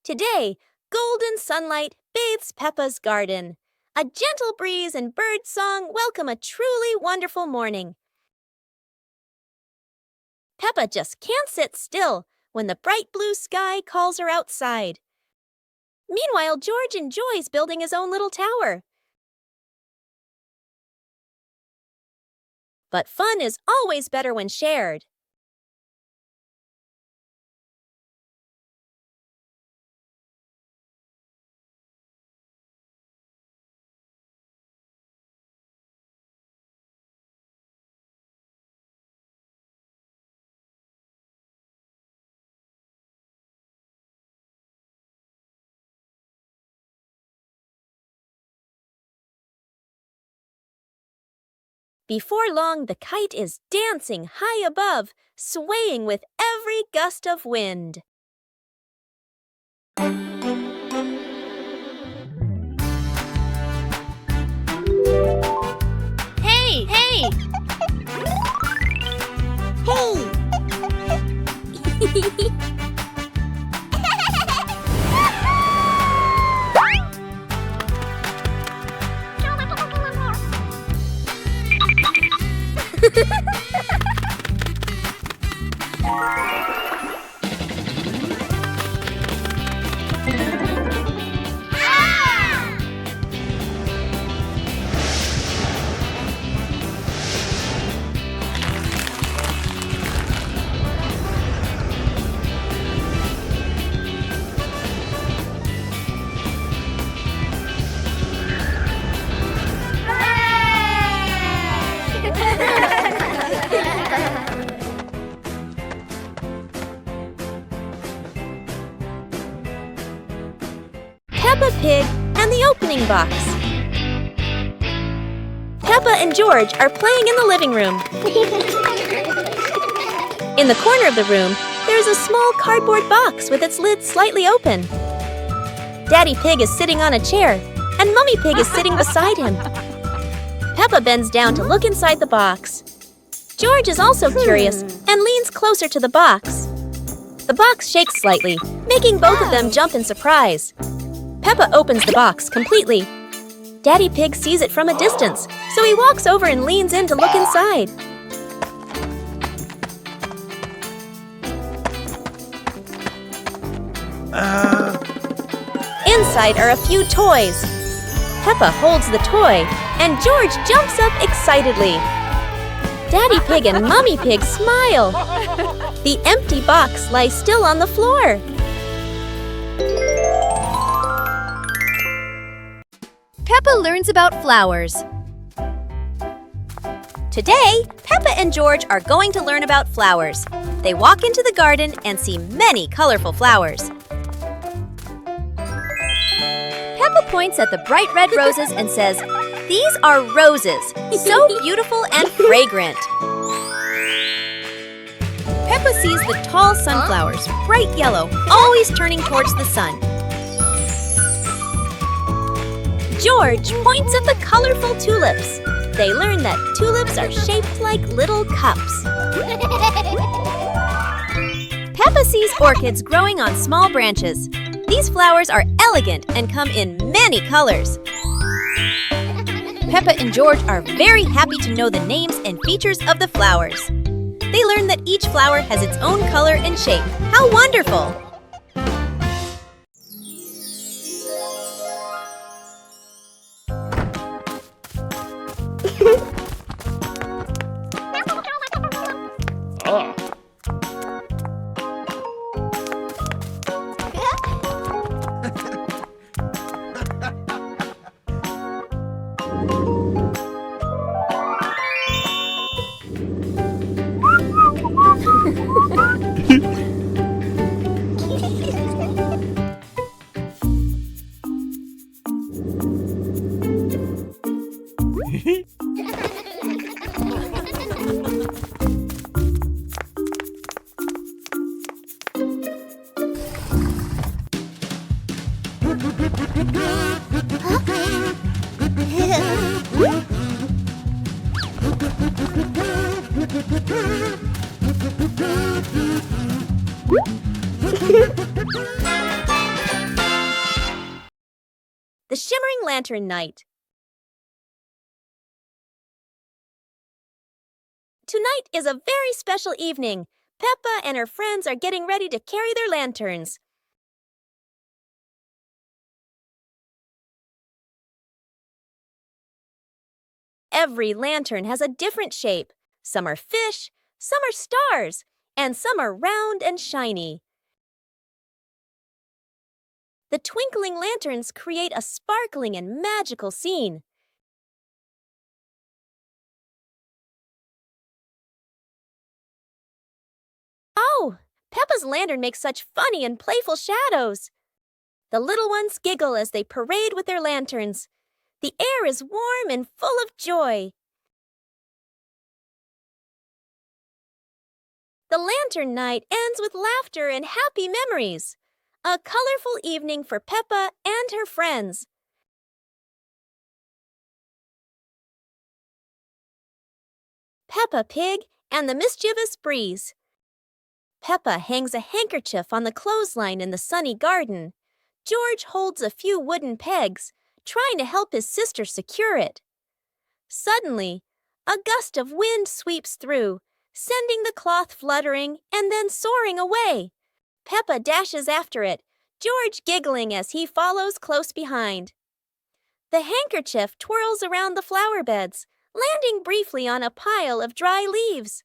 Today, golden sunlight bathes Peppa's garden. A gentle breeze and bird song welcome a truly wonderful morning. Peppa just can't sit still when the bright blue sky calls her outside. Meanwhile, George enjoys building his own little tower. But fun is always better when shared. Before long, the kite is dancing high above, swaying with every gust of wind. Hey, hey! Hey! Peppa Pig and the Opening Box. Peppa and George are playing in the living room. In the corner of the room, there's a small cardboard box with its lid slightly open. Daddy Pig is sitting on a chair, and Mummy Pig is sitting beside him. Peppa bends down to look inside the box. George is also curious and leans closer to the box. The box shakes slightly, making both of them jump in surprise. Peppa opens the box completely. Daddy Pig sees it from a distance, so he walks over and leans in to look inside. Inside are a few toys. Peppa holds the toy, and George jumps up excitedly. Daddy Pig and Mummy Pig smile. The empty box lies still on the floor. Peppa learns about flowers. Today, Peppa and George are going to learn about flowers. They walk into the garden and see many colorful flowers. Peppa points at the bright red roses and says, "These are roses, so beautiful and fragrant." Peppa sees the tall sunflowers, bright yellow, always turning towards the sun. George points at the colorful tulips. They learn that tulips are shaped like little cups. Peppa sees orchids growing on small branches. These flowers are elegant and come in many colors. Peppa and George are very happy to know the names and features of the flowers. They learn that each flower has its own color and shape. How wonderful! the Shimmering Lantern Night. Tonight is a very special evening. Peppa and her friends are getting ready to carry their lanterns. Every lantern has a different shape. Some are fish, some are stars, and some are round and shiny. The twinkling lanterns create a sparkling and magical scene. Oh, Peppa's lantern makes such funny and playful shadows. The little ones giggle as they parade with their lanterns. The air is warm and full of joy. The lantern night ends with laughter and happy memories. A colorful evening for Peppa and her friends. Peppa Pig and the Mischievous Breeze. Peppa hangs a handkerchief on the clothesline in the sunny garden. George holds a few wooden pegs, trying to help his sister secure it. Suddenly, a gust of wind sweeps through, sending the cloth fluttering and then soaring away. Peppa dashes after it, George giggling as he follows close behind. The handkerchief twirls around the flower beds, landing briefly on a pile of dry leaves.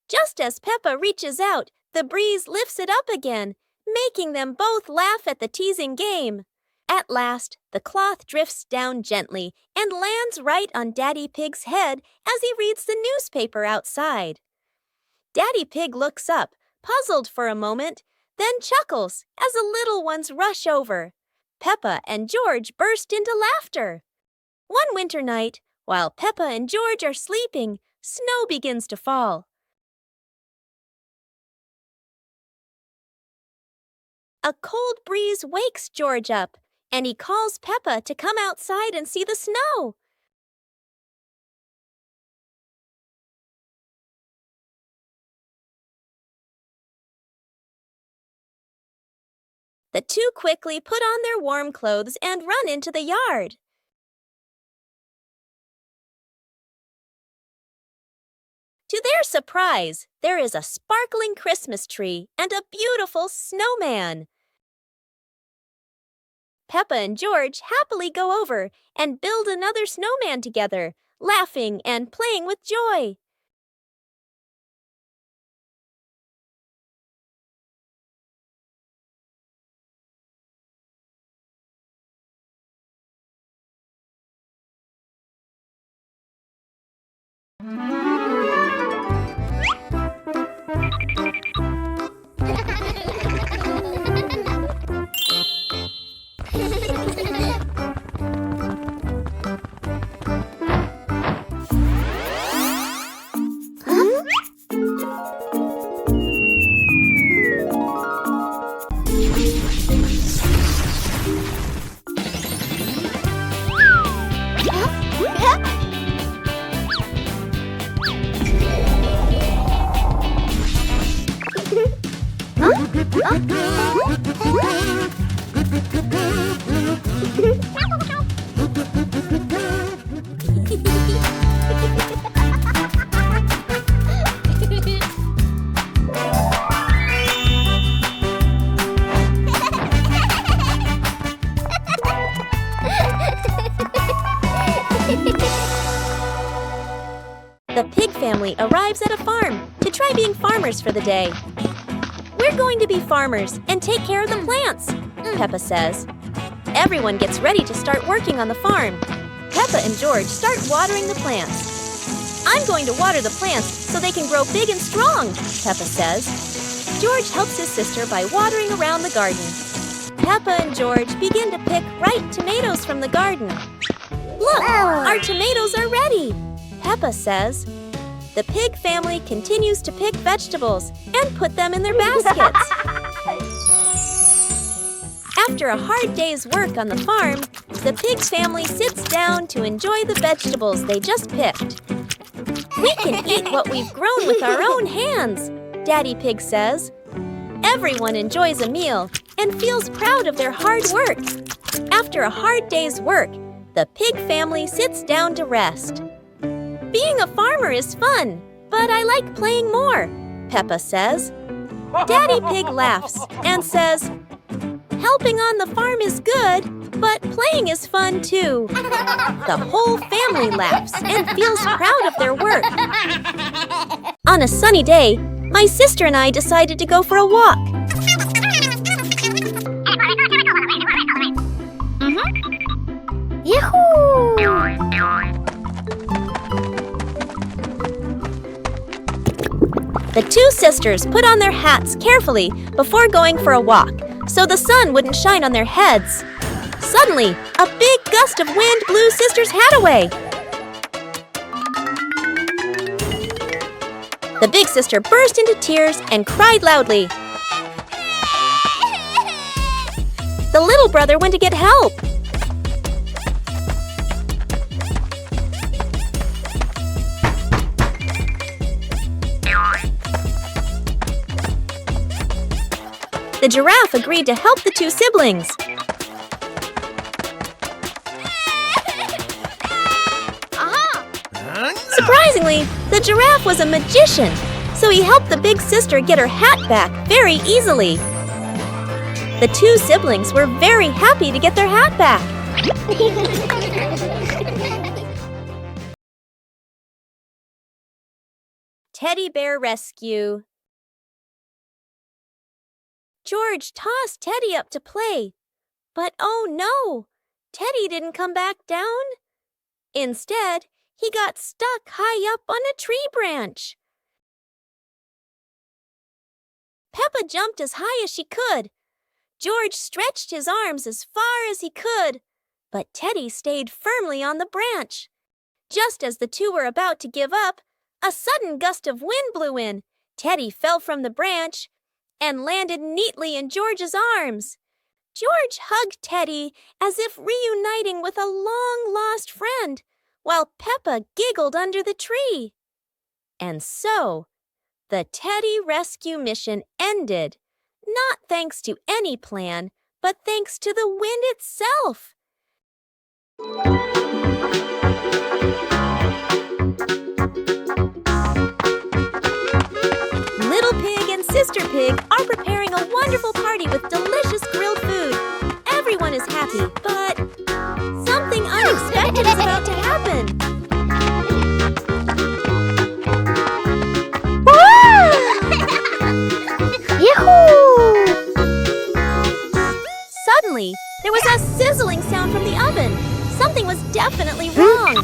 Just as Peppa reaches out, the breeze lifts it up again, making them both laugh at the teasing game. At last, the cloth drifts down gently and lands right on Daddy Pig's head as he reads the newspaper outside. Daddy Pig looks up, puzzled for a moment, then chuckles as the little ones rush over. Peppa and George burst into laughter. One winter night, while Peppa and George are sleeping, snow begins to fall. A cold breeze wakes George up, and he calls Peppa to come outside and see the snow. The two quickly put on their warm clothes and run into the yard. To their surprise, there is a sparkling Christmas tree and a beautiful snowman. Peppa and George happily go over and build another snowman together, laughing and playing with joy. The pig family arrives at a farm to try being farmers for the day. We're going to be farmers and take care of the plants, Peppa says. Everyone gets ready to start working on the farm. Peppa and George start watering the plants. I'm going to water the plants so they can grow big and strong, Peppa says. George helps his sister by watering around the garden. Peppa and George begin to pick ripe tomatoes from the garden. Look, our tomatoes are ready, Peppa says. The pig family continues to pick vegetables and put them in their baskets. After a hard day's work on the farm, the pig family sits down to enjoy the vegetables they just picked. We can eat what we've grown with our own hands, Daddy Pig says. Everyone enjoys a meal and feels proud of their hard work. After a hard day's work, the pig family sits down to rest. Being a farmer is fun, but I like playing more, Peppa says. Daddy Pig laughs and says, helping on the farm is good, but playing is fun too. The whole family laughs and feels proud of their work. On a sunny day, my sister and I decided to go for a walk. Yahoo! The two sisters put on their hats carefully before going for a walk, so the sun wouldn't shine on their heads. Suddenly, a big gust of wind blew Sister's hat away. The big sister burst into tears and cried loudly. The little brother went to get help. The giraffe agreed to help the two siblings. Surprisingly, the giraffe was a magician, so he helped the big sister get her hat back very easily. The two siblings were very happy to get their hat back. Teddy Bear Rescue. George tossed Teddy up to play, but oh no, Teddy didn't come back down. Instead, he got stuck high up on a tree branch. Peppa jumped as high as she could. George stretched his arms as far as he could, but Teddy stayed firmly on the branch. Just as the two were about to give up, a sudden gust of wind blew in. Teddy fell from the branch and landed neatly in George's arms. George hugged Teddy as if reuniting with a long-lost friend, while Peppa giggled under the tree. And so, the Teddy rescue mission ended, not thanks to any plan, but thanks to the wind itself. Little Pig and Sister Pig are preparing a wonderful party with delicious grilled food. Everyone is happy, but something unexpected is about to happen. Yahoo! Suddenly, there was a sizzling sound from the oven. Something was definitely wrong.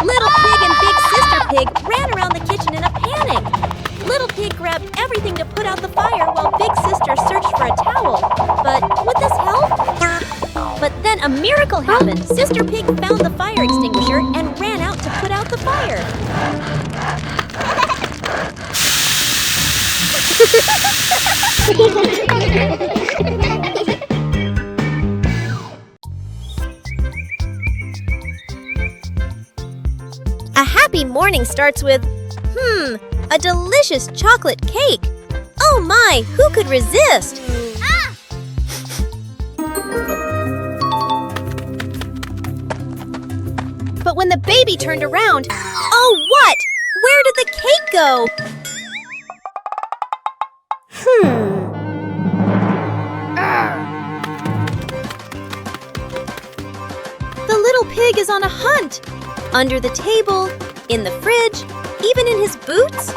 Little Pig and Big Sister Pig ran around the kitchen in a panic. Little Pig grabbed everything to put out the fire while Big Sister searched for a towel. But would this help? But then a miracle happened. Sister Pig found the fire extinguisher and ran out to put out the fire. A happy morning starts with, a delicious chocolate cake. Oh my, who could resist? But when the baby turned around, oh what? Where did the cake go? The little pig is on a hunt. Under the table, in the fridge, even in his boots.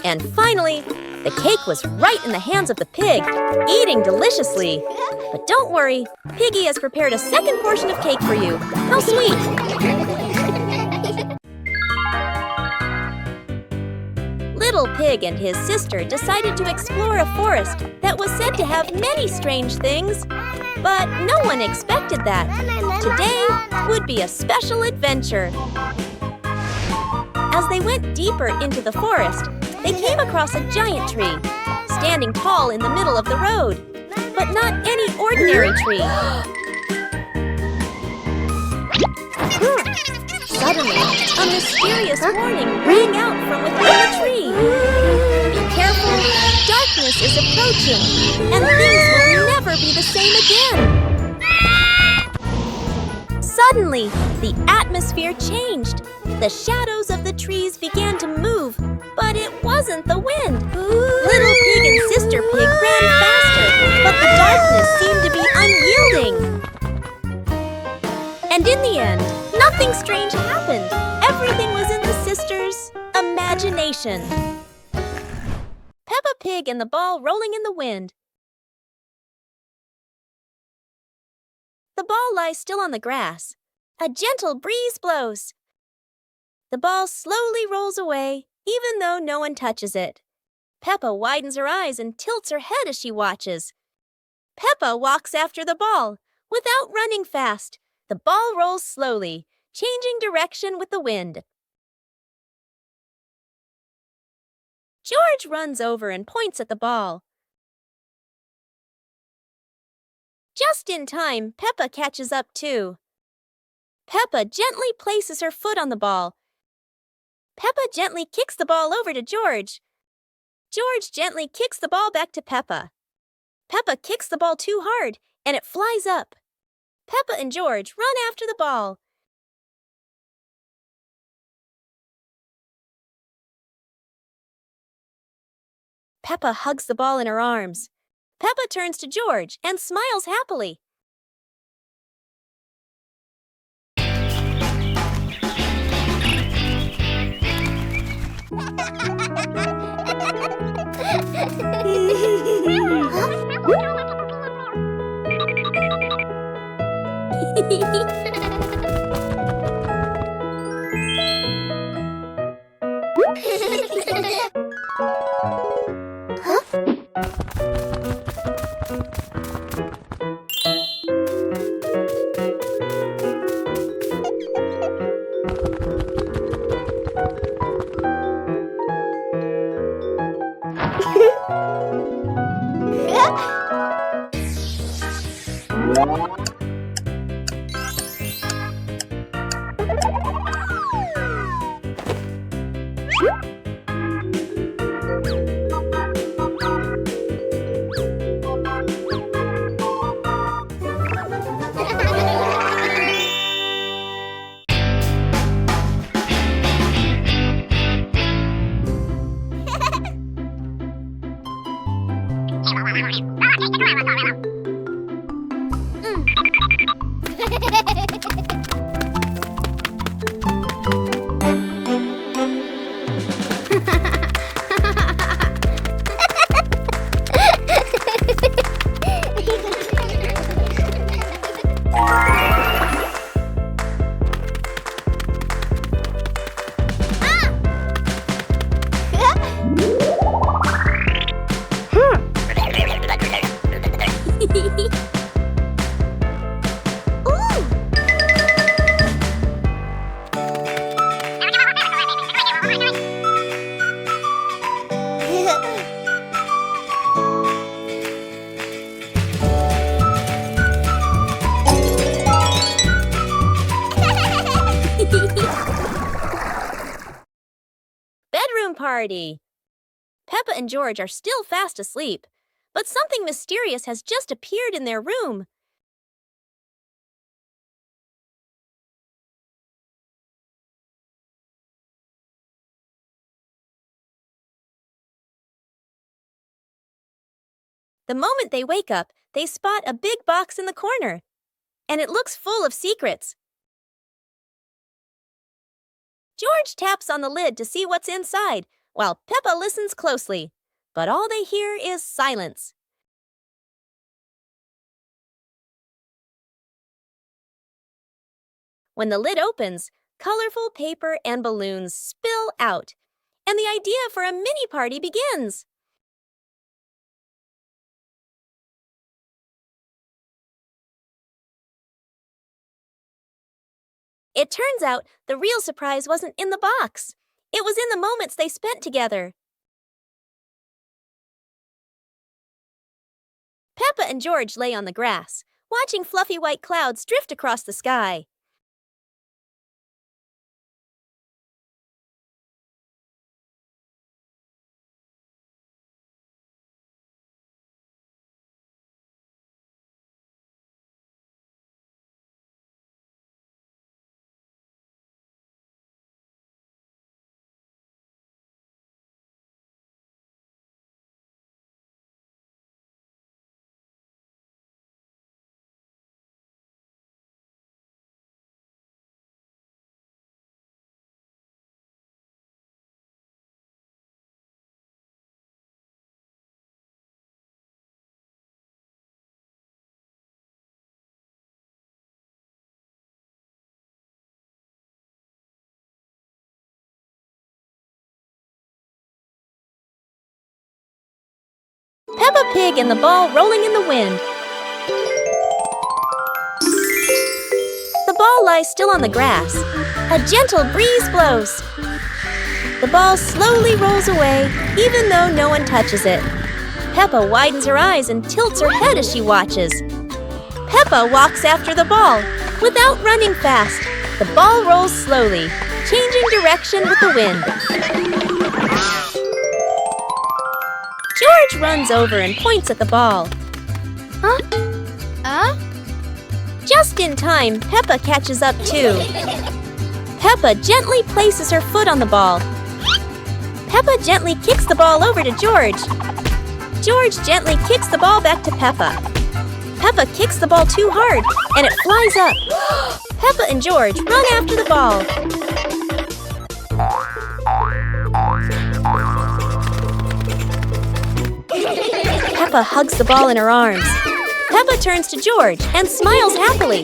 And finally, the cake was right in the hands of the pig, eating deliciously. But don't worry, Piggy has prepared a second portion of cake for you. How sweet! Little Pig and his sister decided to explore a forest that was said to have many strange things. But no one expected that. Today would be a special adventure. As they went deeper into the forest, they came across a giant tree. standing tall in the middle of the road. But not any ordinary tree. Suddenly, a mysterious warning rang out from within the tree. Be careful, darkness is approaching, and things will never be the same again. Suddenly, the atmosphere changed. The shadows of the trees began to move, but it wasn't the wind. Little Pig and Sister Pig ran faster, but the darkness seemed to be unyielding. And in the end, nothing strange happened. Everything was in the sisters' imagination. Peppa Pig and the ball rolling in the wind. The ball lies still on the grass. A gentle breeze blows. The ball slowly rolls away, even though no one touches it. Peppa widens her eyes and tilts her head as she watches. Peppa walks after the ball. Without running fast, the ball rolls slowly, changing direction with the wind. George runs over and points at the ball. Just in time, Peppa catches up too. Peppa gently places her foot on the ball. Peppa gently kicks the ball over to George. George gently kicks the ball back to Peppa. Peppa kicks the ball too hard, and it flies up. Peppa and George run after the ball. Peppa hugs the ball in her arms. Peppa turns to George and smiles happily. Bedroom party! Peppa and George are still fast asleep, but something mysterious has just appeared in their room. The moment they wake up, they spot a big box in the corner, and it looks full of secrets. George taps on the lid to see what's inside, while Peppa listens closely, but all they hear is silence. When the lid opens, colorful paper and balloons spill out, and the idea for a mini party begins. It turns out the real surprise wasn't in the box. It was in the moments they spent together. Peppa and George lay on the grass, watching fluffy white clouds drift across the sky. Peppa Pig and the ball rolling in the wind. The ball lies still on the grass. A gentle breeze blows. The ball slowly rolls away, even though no one touches it. Peppa widens her eyes and tilts her head as she watches. Peppa walks after the ball. Without running fast, the ball rolls slowly, changing direction with the wind. George runs over and points at the ball. Just in time, Peppa catches up too. Peppa gently places her foot on the ball. Peppa gently kicks the ball over to George. George gently kicks the ball back to Peppa. Peppa kicks the ball too hard, and it flies up. Peppa and George run after the ball. Peppa hugs the ball in her arms. Peppa turns to George and smiles happily.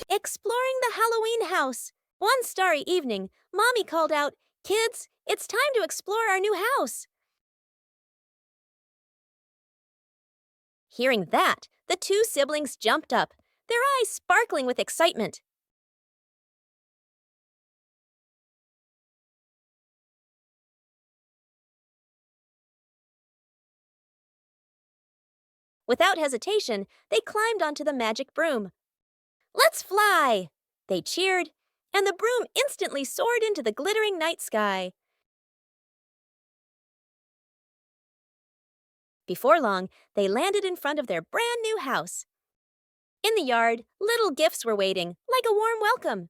Exploring the Halloween house. One starry evening, Mommy called out, "Kids, it's time to explore our new house." Hearing that, the two siblings jumped up, their eyes sparkling with excitement. Without hesitation, they climbed onto the magic broom. "Let's fly!" They cheered, and the broom instantly soared into the glittering night sky. Before long, they landed in front of their brand new house. In the yard, little gifts were waiting, like a warm welcome.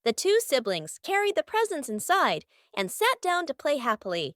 The two siblings carried the presents inside and sat down to play happily.